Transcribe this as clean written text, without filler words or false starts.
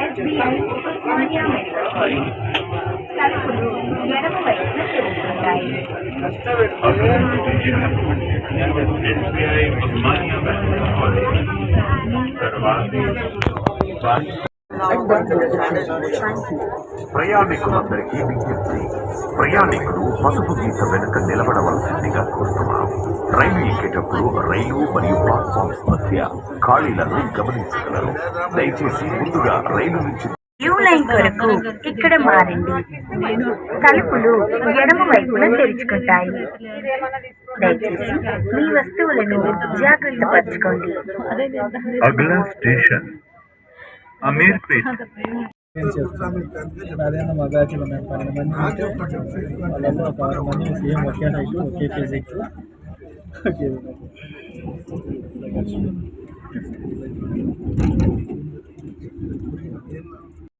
SBI Osmania metro తలుపులు ఎడమ వైపున తెరుచుకుంటాయి. SBI उस्मानिया मेडिकल कॉलेज दरवाजे ప్రయాణికులందరికీ విజ్ఞప్తి. ప్రయాణికులు పసుపు గీత వెనుక నిలబడవలసిందిగా కోరుతున్నాం. రైలు ఎక్కేటప్పుడు రైలు మరియు ప్లాట్ఫామ్స్ మధ్య ఖాళీలను గమనించగలరు. దయచేసి ముందుగా రైలు నుంచి క్యూ లైన్ కొరకు ఇక్కడ మారండి. తలుపులు ఎడమ వైపున తెరుచుకుంటాయి. దయచేసి మీ వస్తువులను జాగ్రత్త పరచుకోండి. అగలా స్టేషన్ అమీర్పేట్. అదేనా మా బ్యాచ్లో మేము 12 మంది వాళ్ళలో ఒక 6 మంది సేమ్ ఒకే హైట్ ఒకే ఫిజిక్స్ ఓకే